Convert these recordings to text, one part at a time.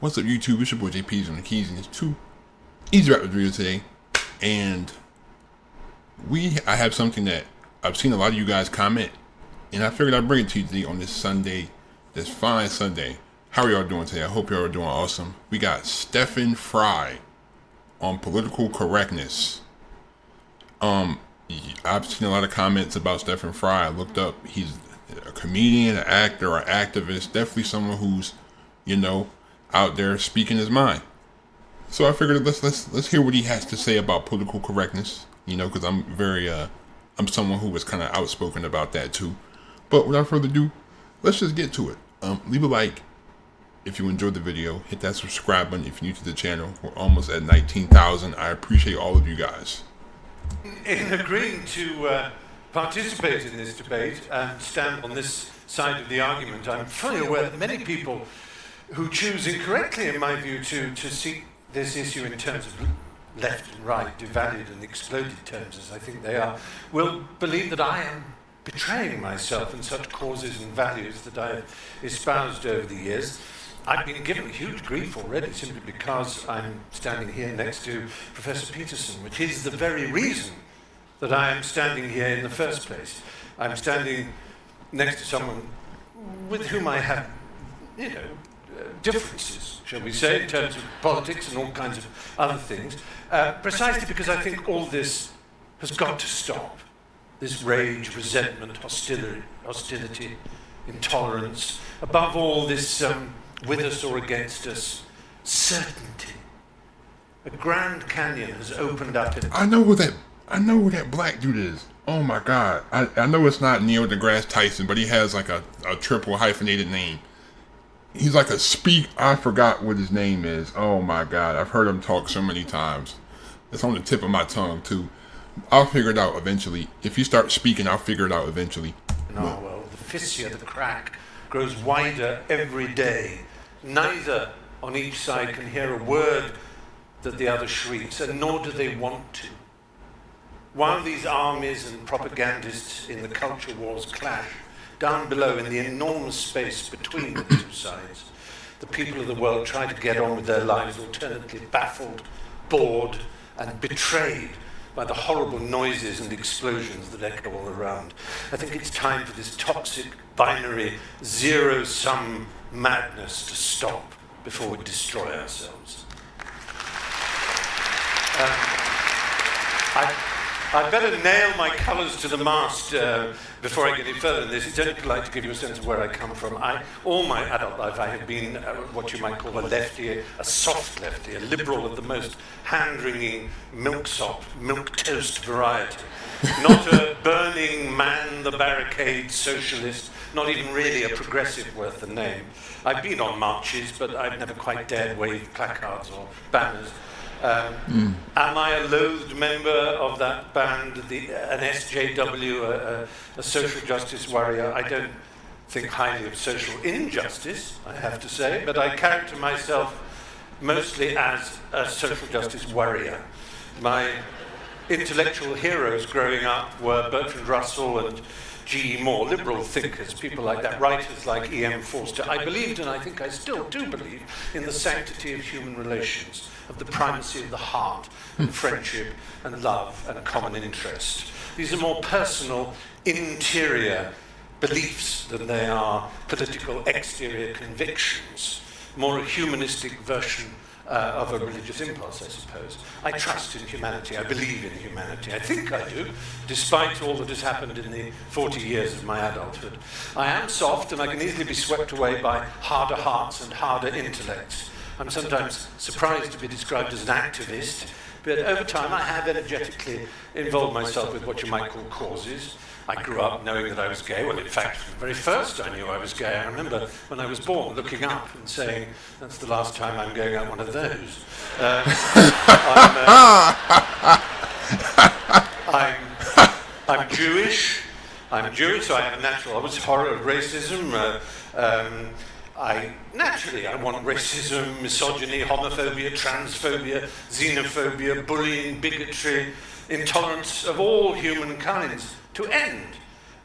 What's up, YouTube? It's your boy JP's on the keys, and it's two easy rap video today. And I have something that I've seen a lot of you guys comment, and I figured I'd bring it to you today on this Sunday, this fine Sunday. How are y'all doing today? I hope y'all are doing awesome. We got Stephen Fry on political correctness. I've seen a lot of comments about Stephen Fry. I looked up. He's a comedian, an actor, an activist. Definitely someone who's, out there speaking his mind. So I figured let's hear what he has to say about political correctness. Because I'm someone who was kind of outspoken about that too. But without further ado, let's just get to it. Leave a like if you enjoyed the video. Hit that subscribe button if you're new to the channel. We're almost at 19,000. I appreciate all of you guys. In agreeing to participate in this debate and stand on this side of the argument, I'm fully aware that many people who choose incorrectly, in my view, to see this issue in terms of left and right, devalued and exploded terms, as I think they are, will believe that I am betraying myself in such causes and values that I have espoused over the years. I've been given huge grief already simply because I'm standing here next to Professor Peterson, which is the very reason that I am standing here in the first place. I'm standing next to someone with whom I have, differences, shall we say, in terms of politics and all kinds of other things, precisely because I think all this has got to stop. This rage, resentment, hostility, intolerance, above all this with us or against us, certainty. A Grand Canyon has opened up in... I know who that black dude is. Oh my God. I know it's not Neil deGrasse Tyson, but he has like a triple hyphenated name. He's like I forgot what his name is. Oh my God. I've heard him talk so many times. It's on the tip of my tongue too. I'll figure it out eventually. If you start speaking, I'll figure it out eventually. The fissure, the crack, grows wider every day. Neither on each side can hear a word that the other shrieks, and nor do they want to. While these armies and propagandists in the culture wars clash, down below in the enormous space between the two sides, the people of the world try to get on with their lives, alternately baffled, bored, and betrayed by the horrible noises and explosions that echo all around. I think it's time for this toxic, binary, zero-sum madness to stop before we destroy ourselves. I better nail my colours to the mast before I get any further in this. It's only polite to give you a sense of where I come from. All my adult life, I have been what you might call a lefty, a soft lefty, a liberal of the most hand-wringing, milksop, milk-toast variety. Not a burning man-the-barricade socialist, not even really a progressive worth the name. I've been on marches, but I've never quite dared wave placards or banners. Am I a loathed member of that band, an SJW, a social justice warrior? I don't think highly of social injustice, I have to say, but I character myself mostly as a social justice warrior. My intellectual heroes growing up were Bertrand Russell and G.E. Moore, liberal thinkers, people like that, writers like E.M. Forster. I believed, and I think I still do believe, in the sanctity of human relations, of the primacy of the heart, and friendship, and love, and common interest. These are more personal, interior beliefs than they are political exterior convictions, more a humanistic version of a religious impulse, I suppose. I trust in humanity. I believe in humanity. I think I do, despite all that has happened in the 40 years of my adulthood. I am soft, and I can easily be swept away by harder hearts and harder intellects. I'm sometimes surprised to be described as an activist, but over time I have energetically involved myself with what you might call causes. I grew up knowing that I was gay. Well, in fact, from the very first I knew I was gay. I remember when I was born looking up and saying, that's the last time I'm going out one of those. I'm Jewish. So I have a natural horror of racism. I want racism, misogyny, homophobia, transphobia, xenophobia, bullying, bigotry, intolerance of all human kinds to end.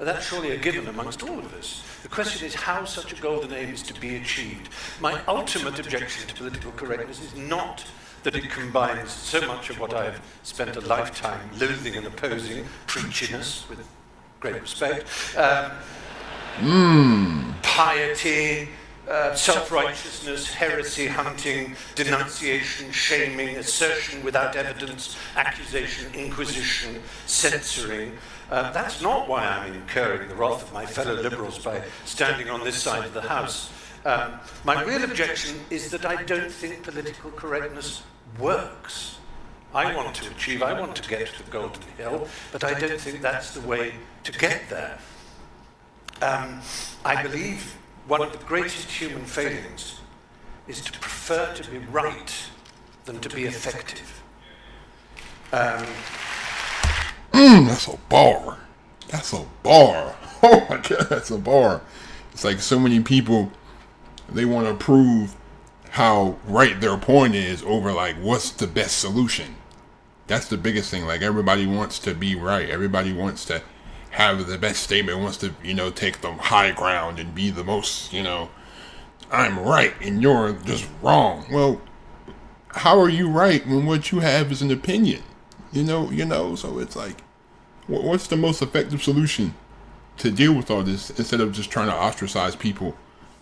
That's surely a given amongst all of us. The question is how such a golden aim is to be achieved. My ultimate objection to political correctness is not that it combines so much of what I've spent a lifetime loathing and opposing, preachiness, with great respect, piety, self-righteousness, heresy hunting, denunciation, shaming, assertion without evidence, accusation, inquisition, censoring. That's not why I'm incurring the wrath of my fellow liberals by standing on this side of the House. My real objection is that I don't think political correctness works. I want to get to the Golden Hill, but I don't think that's the way to get there. I believe one of the greatest human failings is to prefer to be right than to be effective. That's a bar. That's a bar. Oh my God, that's a bar. It's like so many people, they want to prove how right their point is over like what's the best solution. That's the biggest thing. Like everybody wants to be right. Everybody wants to have the best statement, wants to, take the high ground and be the most, I'm right and you're just wrong. Well, how are you right when what you have is an opinion? So it's like, what's the most effective solution to deal with all this instead of just trying to ostracize people,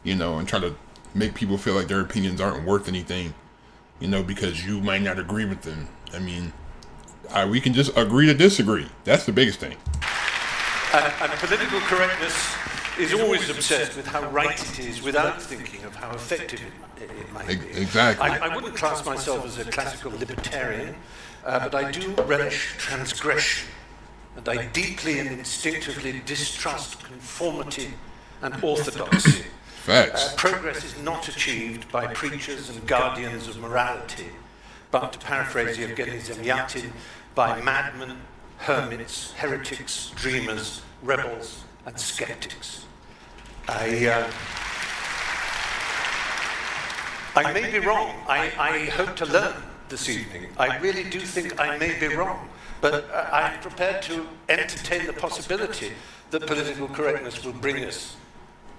and try to make people feel like their opinions aren't worth anything, because you might not agree with them. I mean, we can just agree to disagree. That's the biggest thing. And political correctness is always obsessed with how right it is without thinking of how effective it might be. Exactly. I wouldn't class myself as a classical libertarian, but I do relish transgression. And I deeply and instinctively distrust conformity and orthodoxy. Facts. Progress is not achieved by preachers and guardians of morality, but, to paraphrase Yevgeny Zemyatin, by madmen, hermits, heretics, dreamers, rebels, and skeptics. I may be wrong. I hope to learn this evening. I really do think I may be wrong. But I'm prepared to entertain the possibility that political correctness will bring us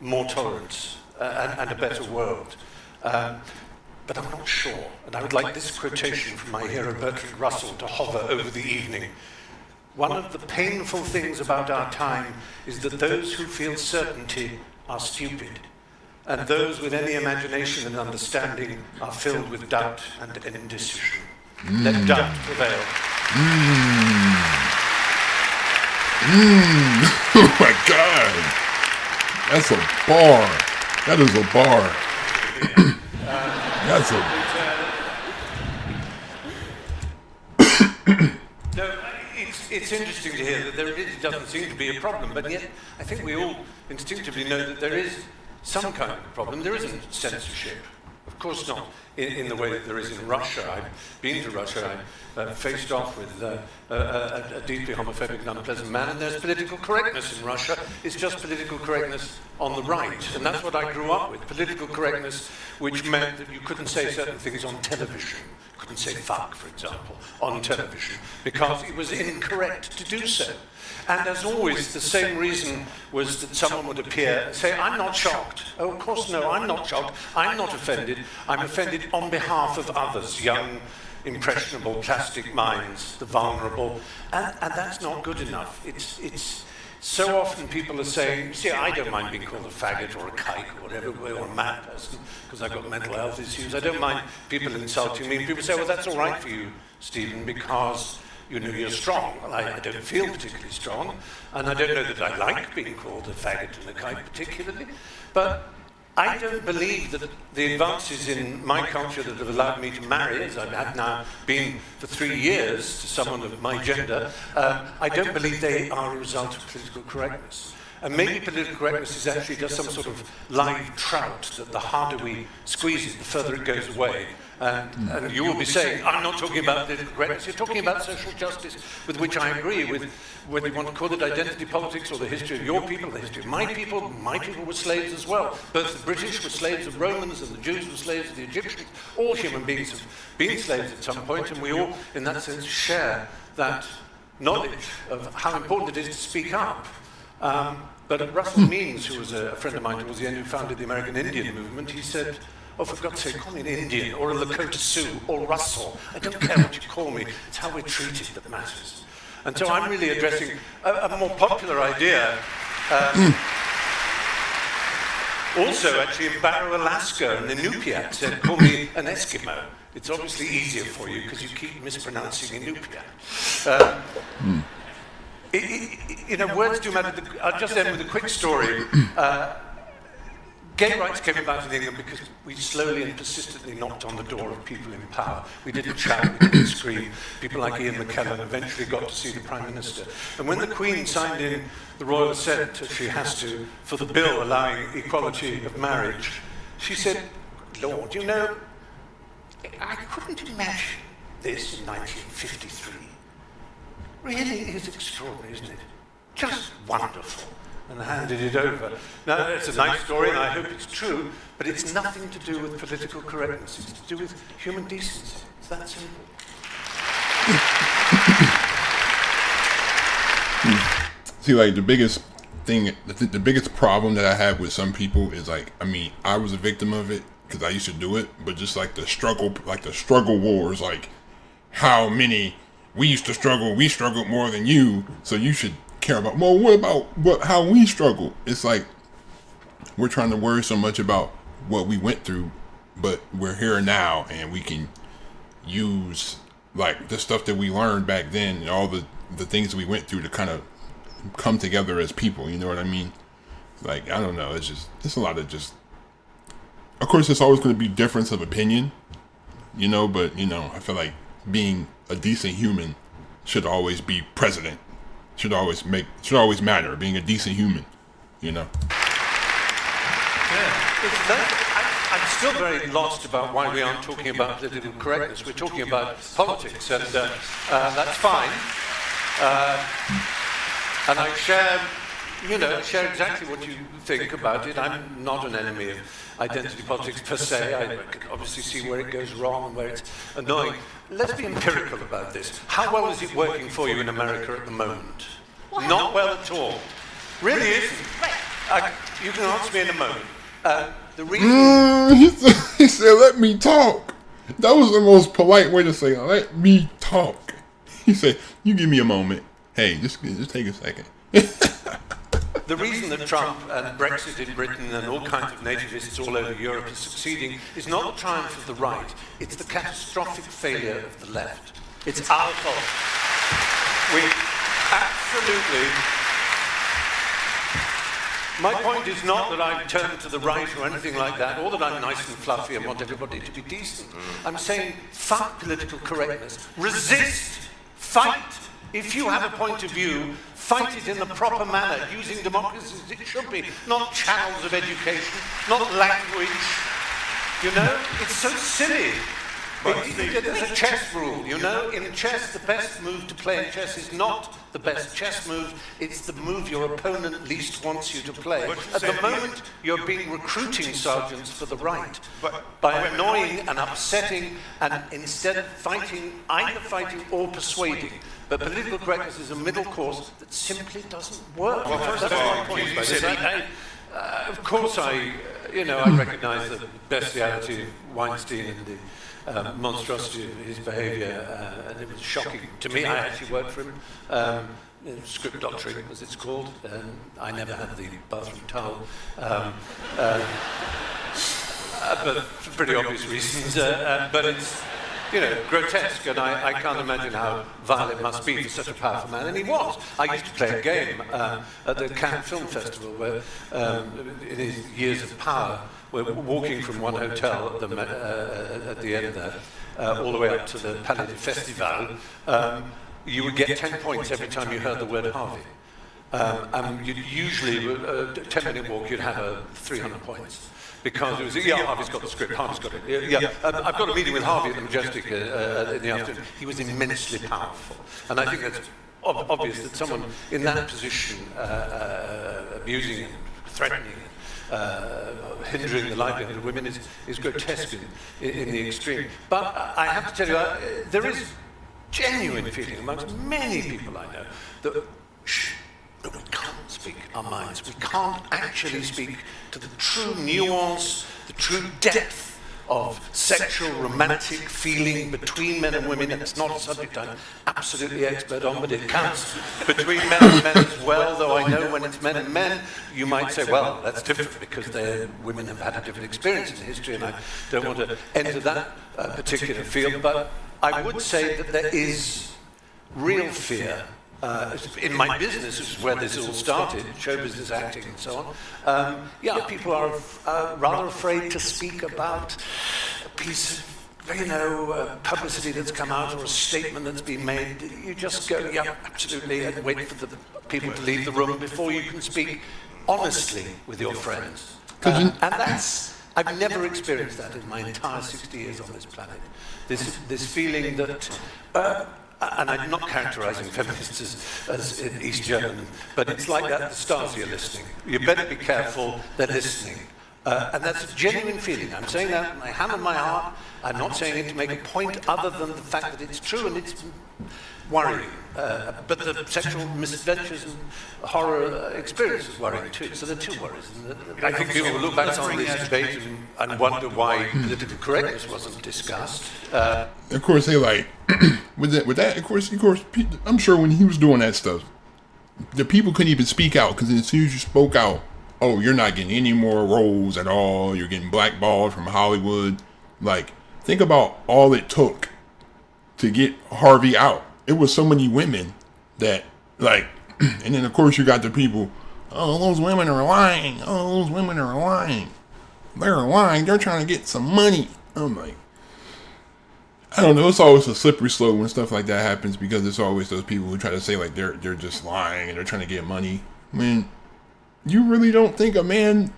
more tolerance and a better world. But I'm not sure. And I would like this quotation from my hero Bertrand Russell to hover over the evening. One of the painful things about our time is that those who feel certainty are stupid, and those with any imagination and understanding are filled with doubt and indecision. Let doubt prevail. Oh my God. That's a bar. That is a bar. That's a... No, it's interesting to hear that there really doesn't seem to be a problem, but yet I think we all instinctively know that there is some kind of problem. There isn't censorship. Of course not in the way that there is in Russia. I've been to Russia. I faced off with a deeply homophobic and unpleasant man, and there's political correctness in Russia. It's just political correctness on the right, and that's what I grew up with. Political correctness, which meant that you couldn't say certain things on television. Couldn't say fuck, for example, on television, because it was incorrect to do so. And as always, the same reason was that someone would appear and say, I'm not shocked. Oh, of course, no, I'm not shocked. I'm not offended. I'm offended on behalf of others, young, impressionable, plastic minds, the vulnerable. And that's not good enough. It's so often people are saying, see, I don't mind being called a faggot or a kike or whatever, or a mad person, because I've got mental health issues. I don't mind people insulting me. People say, well, that's all right for you, Stephen, because you're strong. Well, I don't feel particularly strong, and I don't know that I like being called a faggot and a kike particularly, but I don't believe that the advances in my culture that have allowed me to marry, as I have now been for 3 years, to someone of my gender, I don't believe they are a result of political correctness. And maybe political correctness is actually just some sort of live trout, that the harder we squeeze it, the further it goes away. And you will be saying, I'm not talking about political correctness, you're talking about social justice, with which I agree, with whether you want to call it identity politics or the history of your people, the history of my people were slaves as well. Both the British were slaves of Romans and the Jews were slaves of the Egyptians. All human beings have been slaves at some point, and we all, in that sense, share that knowledge of how important it is to speak up. But Russell Means, who was a friend of mine towards the end, who founded the American Indian movement, he said, oh, for God's sake, call me an Indian, or a Lakota Sioux, or Russell. I don't care what you call me. It's how we're treated that matters. And so I'm really addressing a more popular idea. Also, actually, in Barrow, Alaska, and the Inupiat said, call me an Eskimo. It's obviously easier for you because you keep mispronouncing Inupiat. You know, words do matter. I'll just end with a quick story. Gay rights came about in England because we slowly and persistently knocked on the door of people in power. We didn't shout, we didn't scream. People like Ian McKellen eventually got to see the Prime Minister. And when the Queen signed in the Royal Assent, as she has to, for the bill allowing equality of marriage, she said, Lord, you know, I couldn't imagine this in 1953. Really is extraordinary, isn't it? Just wonderful. And handed it over. Now, it's a nice story, and I hope it's true, but it's nothing to do with political correctness. It's to do with human decency. It's that simple. See, like, the biggest thing, the biggest problem that I have with some people is, like, I mean, I was a victim of it because I used to do it, but just like the struggle wars, like how many we used to struggle, we struggled more than you, so you should care about, well, what about how we struggle? It's like we're trying to worry so much about what we went through, but we're here now and we can use like the stuff that we learned back then and all the things we went through to kind of come together as people, you know what I mean? Like, I don't know, it's a lot of just, of course there's always going to be difference of opinion, you know, but you know, I feel like being a decent human should always be president. Should always matter, being a decent human, you know. Yeah, I'm still very lost about why we aren't talking about political correctness. We're talking about politics, and that's fine. And I share exactly what you think about it. I'm not an enemy of identity politics per se. I can obviously see where it goes wrong and where it's annoying. Let's be empirical about this. How well is it working for you in America at the moment? Not well at all. Really isn't. You can answer me in a moment. The reason... He said, let me talk. That was the most polite way to say, let me talk. He said, you give me a moment. Hey, just take a second. The reason that Trump and Brexit in Britain and all kinds of nativists all over Europe are succeeding is not the triumph of the right, it's the catastrophic failure of the left. It's our fault. We absolutely... My point is not that I've turned to the right or anything like that, or that I'm nice and fluffy and want everybody to be decent. I'm saying, fuck political correctness. Resist! Fight! If you have a point of view, fight it in the proper manner, using democracy as it should be, not channels of education, not language. You know, it's so silly. There's a chess rule, you know. In chess, the best move to play in chess is not the best chess move, it's the move your opponent least wants you to play. At the moment, you're being recruiting sergeants for the right by annoying and upsetting and instead of fighting, either fighting or persuading. But political correctness is a middle course that simply doesn't work. Well, first of all, of course, I recognise the bestiality of Weinstein and the monstrosity of his behaviour, and it was shocking to me. I actually worked for him. Script doctoring, as it's called. I never had the bathroom towel, but for pretty obvious reasons. But it's grotesque, and I can't imagine how vile it must be for such a powerful man. And he was. I used to play a game at the Cannes Film Festival where, in his years of power, we're walking from one hotel at the end there, all the way up to the Palais de Festival. You would get 10 points every time you heard the word Harvey. You'd usually, a 10-minute walk, you'd have 300 points. Because it was, Harvey's got the script, Harvey's got it. I've got a meeting with Harvey at the Majestic in the afternoon. He was immensely powerful. And I think that's obvious that someone in that position, abusing, threatening, hindering the livelihood of women is grotesque in the extreme. But I have to tell you, there is genuine feeling amongst many people I know that, no, we can't speak our minds. We can't actually speak to the true nuance, the true depth of sexual romantic feeling between men and women, and it's not a subject I'm absolutely expert on, but it counts between men and men as well, though I know when it's men and men, you might say, well, that's different because women have had a different experience in history, and I don't want to enter that particular field, but I would say that there is real fear. In my business, which is where this all started, show business, acting, and so on. People are rather afraid to speak about a piece of, publicity that's come out or a statement that's been made. You just go, yeah, absolutely, and wait for the people to leave the room before you can speak honestly with your friends. And I've never experienced that in my entire 60 years on this planet. This feeling that. And I'm not characterizing feminists as East German, but it's like that, the Stasi are listening. You better be careful, they're listening. And that's a genuine feeling. I'm saying that with my hand on my heart. I'm not saying it to make a point other than the fact that it's true and it's worrying. But the sexual misadventures and horror experience is worrying too. So there are two worries. I think people will look back on this debate and wonder why political correctness wasn't discussed. Of course, they like with that. Of course, I'm sure when he was doing that stuff, the people couldn't even speak out because as soon as you spoke out, oh, you're not getting any more roles at all. You're getting blackballed from Hollywood. Like, think about all it took to get Harvey out. It was so many women that, like, and then of course you got the people, oh, those women are lying. Oh, those women are lying. They're lying. They're trying to get some money. I'm like, I don't know. It's always a slippery slope when stuff like that happens because it's always those people who try to say like they're just lying and they're trying to get money. I mean, you really don't think a man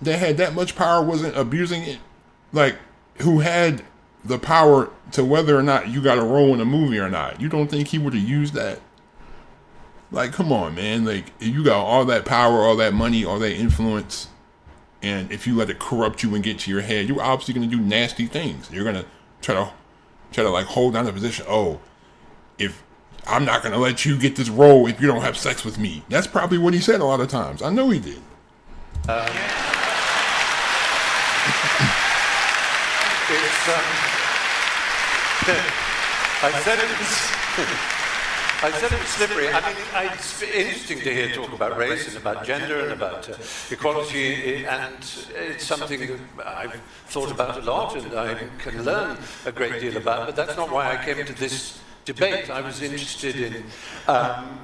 that had that much power wasn't abusing it? Like, who had the power to whether or not you got a role in a movie or not? You don't think he would have used that? Like, come on, man. Like, you got all that power, all that money, all that influence, and if you let it corrupt you and get to your head, you're obviously going to do nasty things. You're going to try to like hold down the position. Oh, if I'm not going to let you get this role if you don't have sex with me. That's probably what he said a lot of times. I know he did. I said it was slippery. I mean, it's interesting to hear talk about race and about gender and about equality, and it's something that I've thought about a lot and I can learn a great deal about, but that's not why I came to this debate. I was interested in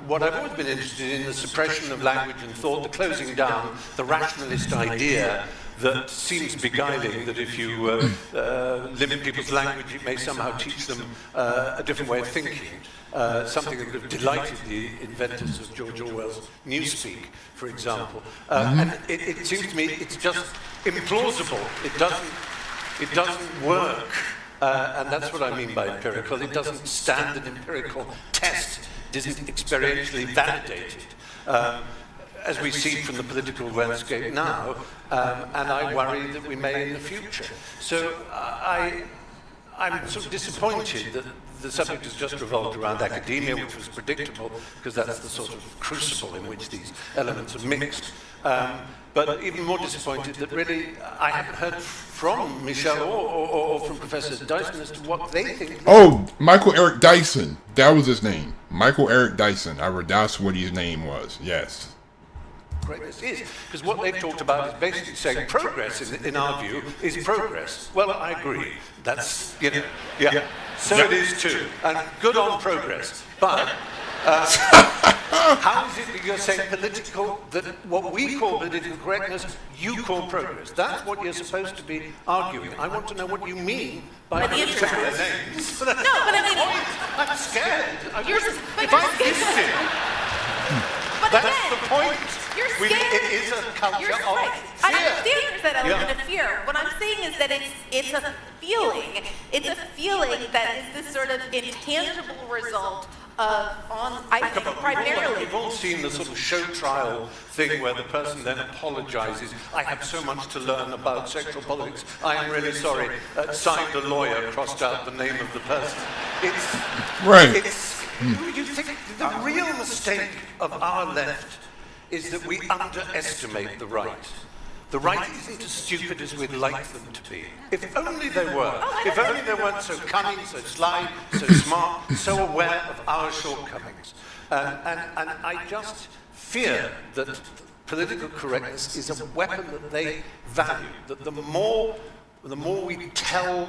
what I've always been interested in, the suppression of language and thought, the closing down, the rationalist idea that seems beguiling, that if you limit people's language, it may somehow teach them a different way of thinking. Something that would have delighted the inventors of George Orwell's Newspeak, for example. And it seems to me it's just implausible. It doesn't work. And that's what I mean by empirical. It doesn't stand an empirical test. It isn't experientially validated. As we see from the political landscape now, and I worry that we may in the future. So I'm sort of disappointed that the subject has just revolved around academia, which was predictable, because that's the sort of crucible in which these elements are mixed. But even more disappointed that really I haven't heard from Michelle or from Professor Dyson as to what they think. Oh, Michael Eric Dyson. That was his name. Michael Eric Dyson. That's what his name was. Yes. Correctness is, because what they've talked about is basically saying progress, in our view, is progress. Well, I agree. That's, yeah. So it is too. And good on progress. But how is it that you're saying that what we call political correctness, you call progress? That's what you're supposed to be arguing. I want to know what you mean by the names. No, but I mean, I'm scared. If I missed it. That's the point. You're scared. It is a culture of fear. I understand that element of fear. What I'm saying is that it's a feeling. It's a feeling that is this sort of intangible result of, I think, primarily. We've all seen the sort of show trial thing where the person then apologizes. I have so much to learn about sexual politics. I am really sorry. Signed a lawyer, crossed out the name of the person. Right. You think the real mistake of our left is that we underestimate the right. The right isn't as stupid as we'd like them to be. If only they were. If only they weren't so cunning, so sly, so smart, so aware of our shortcomings. And I just fear that political correctness is a weapon that they value. That the more we tell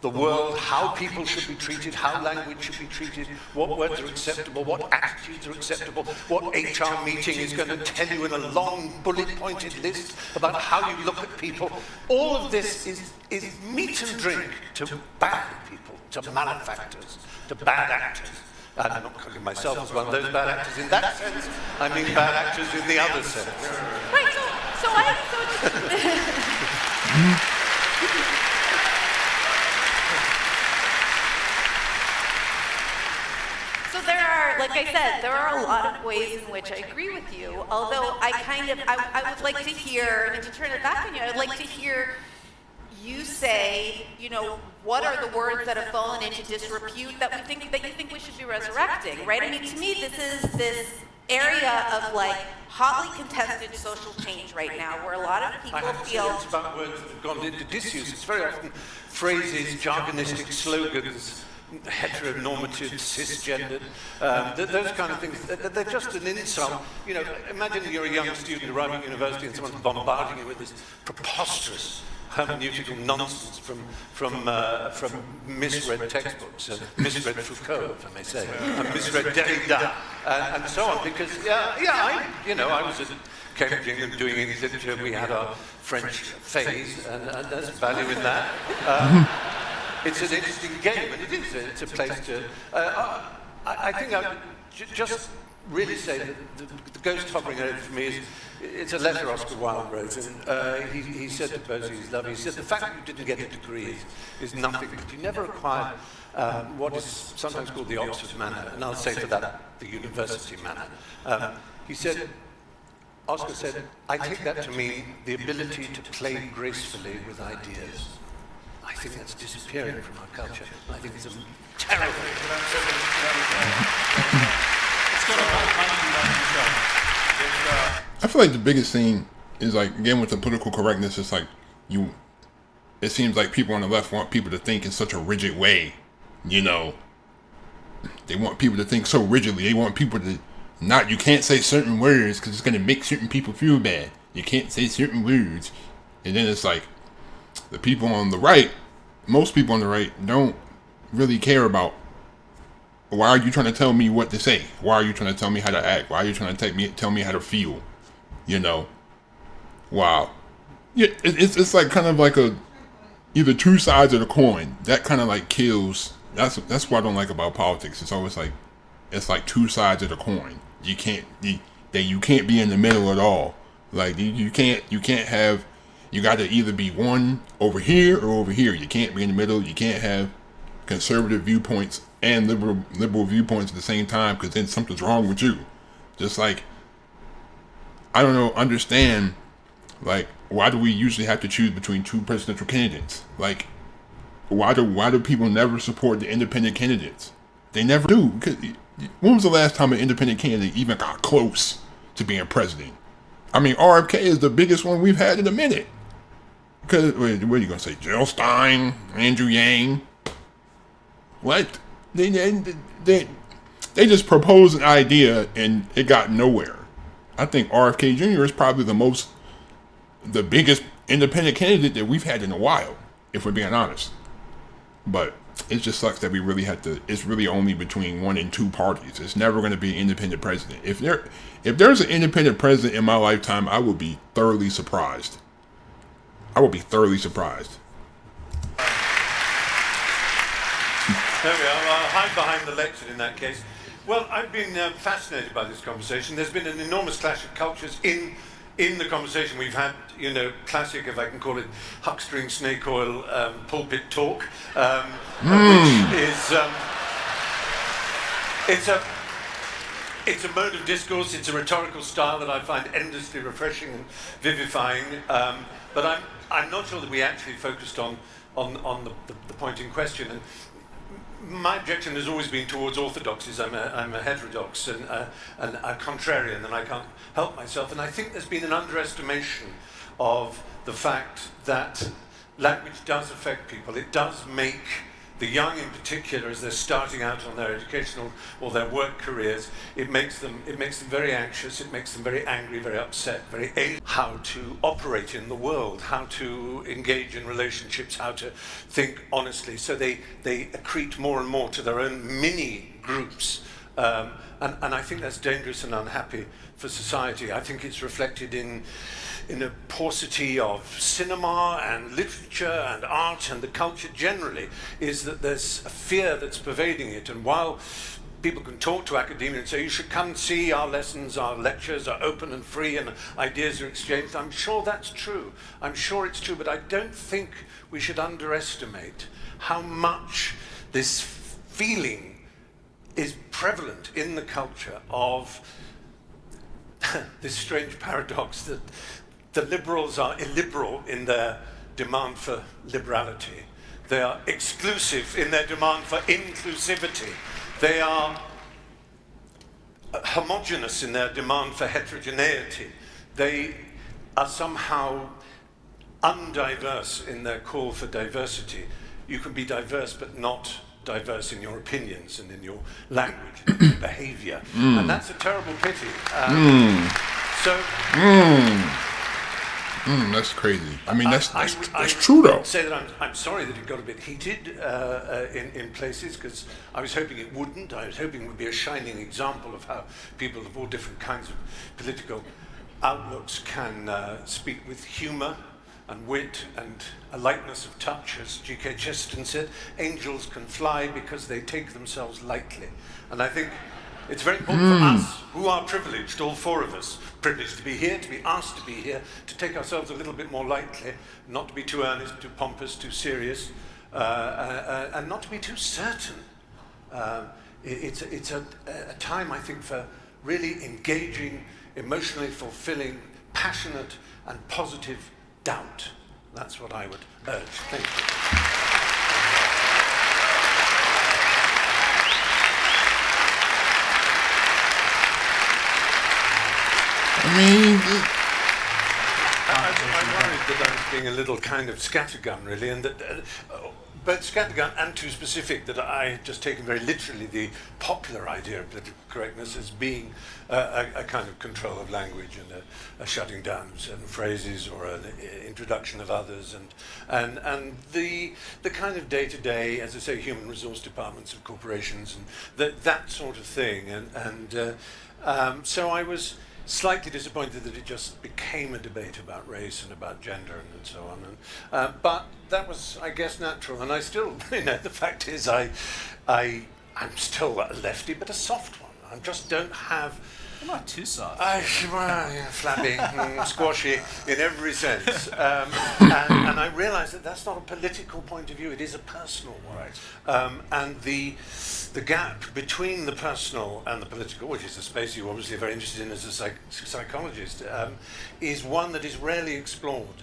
the world how people should be treated, how language should be treated, what words are acceptable, what attitudes are acceptable, what HR meeting is going to tell you in a long bullet-pointed list about how you look at people. All of this is meat and drink to bad people, to malefactors, to bad actors. I'm not calling myself as one of those bad actors in that sense. I mean bad actors in the other sense. Right, So there are, like I said, there are a lot of ways in which I agree with you, although I would like to hear, and to turn it back on you, I'd like to hear you say, you know, what are the words that have fallen into disrepute that you think we should be resurrecting, right? I mean, to me, this is this area of like hotly contested social change right now, where a lot of people feel. It's about words that have gone into disuse. It's very often phrases, jargonistic slogans, heteronormative, cisgendered, those kind of things. They're just an insult. You know, imagine you're a young student arriving at university and someone's bombarding you with this preposterous hermeneutical nonsense from misread textbooks, and misread Foucault, if I may say, and misread Derrida, and so on. Because I was at Cambridge, England, doing English literature. We had our French phase, and there's value in that. It's an interesting game, and it's a place to. I think I would just really say that the ghost hovering over for me is. It's a letter Oscar Wilde wrote, and he said to Posey, his love, he said, the fact that you didn't get a degree is nothing, but you never acquired what is sometimes called the Oxford manner, and I'll say for that, the university manner. He said, Oscar said, I take that to mean the ability to play gracefully with ideas. I think that's disappearing from our culture. I think it's a terrible. I feel like the biggest thing is like, again, with the political correctness, it's like it seems like people on the left want people to think in such a rigid way, you know. They want people to think so rigidly. They want people to you can't say certain words because it's going to make certain people feel bad. You can't say certain words. And then it's like, the people on the right, most people on the right don't really care about, why are you trying to tell me what to say? Why are you trying to tell me how to act? Why are you trying to tell me how to feel? You know? Wow. Yeah, it's like kind of like either two sides of the coin. That kind of like kills. That's what I don't like about politics. It's always like, it's like two sides of the coin. You can't be in the middle at all. Like you can't have. You got to either be one over here or over here. You can't be in the middle. You can't have conservative viewpoints and liberal viewpoints at the same time, because then something's wrong with you. Just like, I don't know, understand, like, why do we usually have to choose between two presidential candidates? Like, why do people never support the independent candidates? They never do. Because when was the last time an independent candidate even got close to being president? I mean, RFK is the biggest one we've had in a minute. Because, what are you going to say? Jill Stein, Andrew Yang? What? They just proposed an idea and it got nowhere. I think RFK Jr. is probably the biggest independent candidate that we've had in a while, if we're being honest. But it just sucks that we really it's really only between one and two parties. It's never going to be an independent president. If there's an independent president in my lifetime, I will be thoroughly surprised. There we are. I'll hide behind the lectern in that case. Well, I've been fascinated by this conversation. There's been an enormous clash of cultures in the conversation we've had. You know, classic, if I can call it, huckstering snake oil pulpit talk, which is it's a mode of discourse. It's a rhetorical style that I find endlessly refreshing and vivifying. But I'm not sure that we actually focused on the point in question. And my objection has always been towards orthodoxies. I'm a heterodox and a contrarian, and I can't help myself. And I think there's been an underestimation of the fact that language does affect people. It does make the young, in particular, as they're starting out on their educational or their work careers, it makes them very anxious. It makes them very angry, very upset, very alien. How to operate in the world, how to engage in relationships, how to think honestly. So they accrete more and more to their own mini groups, and I think that's dangerous and unhappy for society. I think it's reflected in a paucity of cinema and literature and art and the culture generally, is that there's a fear that's pervading it. And while people can talk to academia and say, you should come and see our lessons, our lectures are open and free and ideas are exchanged, I'm sure that's true. I'm sure it's true, but I don't think we should underestimate how much this feeling is prevalent in the culture of this strange paradox that the liberals are illiberal in their demand for liberality. They are exclusive in their demand for inclusivity. They are homogeneous in their demand for heterogeneity. They are somehow undiverse in their call for diversity. You can be diverse but not diverse in your opinions and in your language and in your behavior. And that's a terrible pity. That's crazy. I mean, that's true, though. I would say that I'm sorry that it got a bit heated in places, because I was hoping it wouldn't. I was hoping it would be a shining example of how people of all different kinds of political outlooks can speak with humour and wit and a lightness of touch, as G.K. Chesterton said. Angels can fly because they take themselves lightly. And I think it's very important for us, who are privileged, all four of us, privileged to be here, to be asked to be here, to take ourselves a little bit more lightly, not to be too earnest, too pompous, too serious, and not to be too certain. It's a time, I think, for really engaging, emotionally fulfilling, passionate and positive doubt. That's what I would urge. Thank you. I mean, I worried that I was being a little kind of scattergun, really, and that both scattergun and too specific, that I had just taken very literally the popular idea of political correctness as being a kind of control of language and a shutting down of certain phrases or an introduction of others, and the kind of day-to-day, as I say, human resource departments of corporations and that sort of thing, so I was slightly disappointed that it just became a debate about race and about gender and so on. But that was, I guess, natural. And I still, the fact is, I'm still a lefty, but a soft one. I just don't have... I'm not too soft. Flabby, squashy in every sense. And I realise that that's not a political point of view, it is a personal one. Right. And the gap between the personal and the political, which is a space you're obviously very interested in as a psychologist, is one that is rarely explored.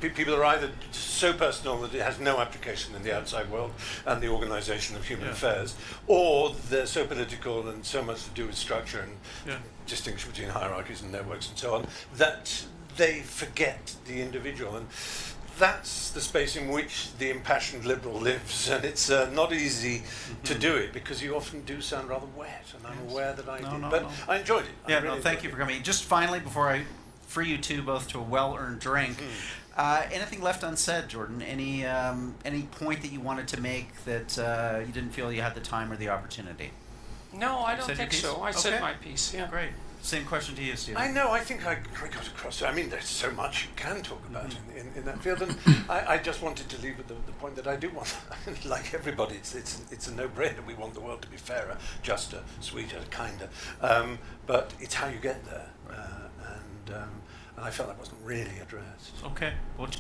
People are either so personal that it has no application in the outside world and the organisation of human affairs, or they're so political and so much to do with structure and distinction between hierarchies and networks and so on, that they forget the individual. And that's the space in which the impassioned liberal lives, and it's not easy to do it, because you often do sound rather wet, and I'm aware that I did. But I enjoyed it. Yeah, really thank you for coming. Just finally, before I free you two both to a well-earned drink, anything left unsaid, Jordan? Any point that you wanted to make that you didn't feel you had the time or the opportunity? No, I don't think so. I said Okay. my piece, yeah. Great. Same question to you, Stephen. I know, I think I got across. I mean, there's so much you can talk about in that field, and I just wanted to leave with the point that I do want, like everybody, it's a no-brainer. We want the world to be fairer, juster, sweeter, kinder, but it's how you get there, and I felt that wasn't really addressed. Okay. Well,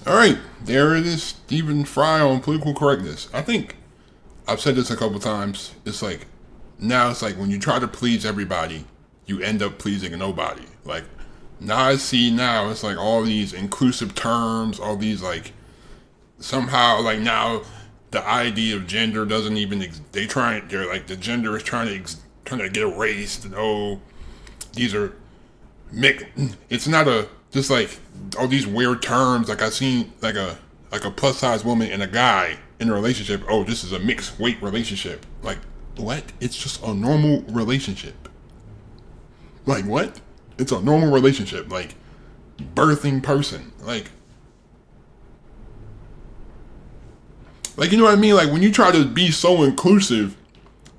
all right, there it is. Stephen Fry on political correctness. I think I've said this a couple times. It's like, now it's like when you try to please everybody, you end up pleasing nobody. Like, Now I see now it's like all these inclusive terms, all these like somehow like now the idea of gender doesn't even they're like the gender is trying to get erased. And oh, these are it's not a just like all these weird terms. Like I seen like a plus size woman and a guy in a relationship. Oh, this is a mixed weight relationship. Like what? It's just a normal relationship. Like what? It's a normal relationship. Like birthing person. Like you know what I mean? Like when you try to be so inclusive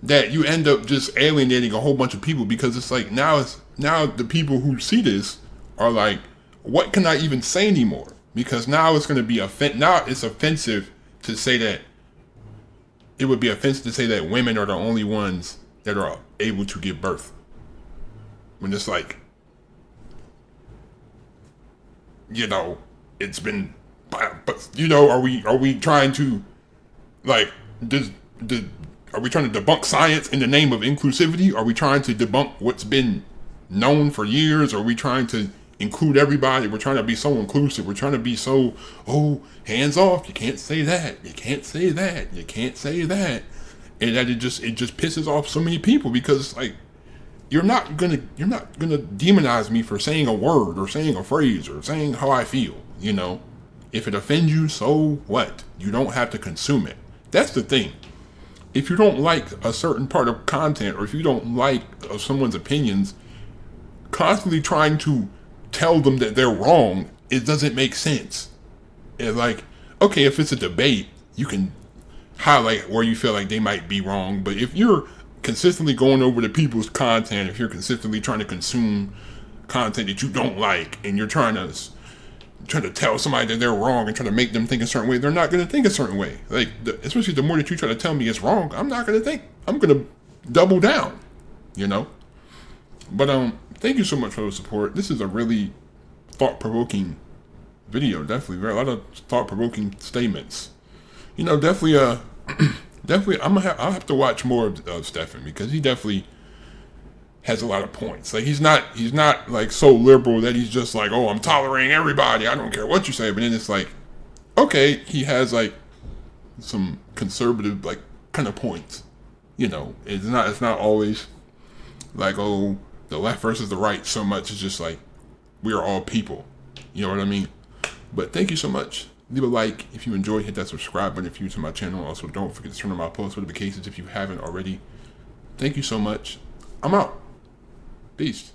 that you end up just alienating a whole bunch of people, because it's like now the people who see this are like, what can I even say anymore? Because now it's going to be now it's offensive to say that. It would be offensive to say that women are the only ones that are able to give birth. When it's like, you know, it's been, but you know, are we trying to like are we trying to debunk science in the name of inclusivity? Are we trying to debunk what's been known for years? Are we trying to include everybody? We're trying to be so inclusive. We're trying to be so, oh, hands off. You can't say that. You can't say that. You can't say that. And that it just pisses off so many people, because like you're not gonna demonize me for saying a word or saying a phrase or saying how I feel. You know, if it offends you, so what? You don't have to consume it. That's the thing. If you don't like a certain part of content, or if you don't like someone's opinions, constantly trying to tell them that they're wrong, it doesn't make sense. It's like, okay, if it's a debate, you can highlight where you feel like they might be wrong. But if you're consistently going over the people's content, if you're consistently trying to consume content that you don't like, and you're trying to tell somebody that they're wrong and trying to make them think a certain way, they're not going to think a certain way. Like, especially the more that you try to tell me it's wrong, I'm not going to think. I'm going to double down, you know? But, thank you so much for the support. This is a really thought-provoking video. Definitely, a lot of thought-provoking statements. You know, definitely, I'll have to watch more of Stefan, because he definitely has a lot of points. Like he's not like so liberal that he's just like, oh, I'm tolerating everybody, I don't care what you say. But then it's like, okay, he has like some conservative like kind of points. You know, it's not always like, oh, the left versus the right so much. It's just like we are all people. You know what I mean? But thank you so much. Leave a like if you enjoyed. Hit that subscribe button if you're new to my channel. Also, don't forget to turn on my post notifications if you haven't already. Thank you so much. I'm out. Peace.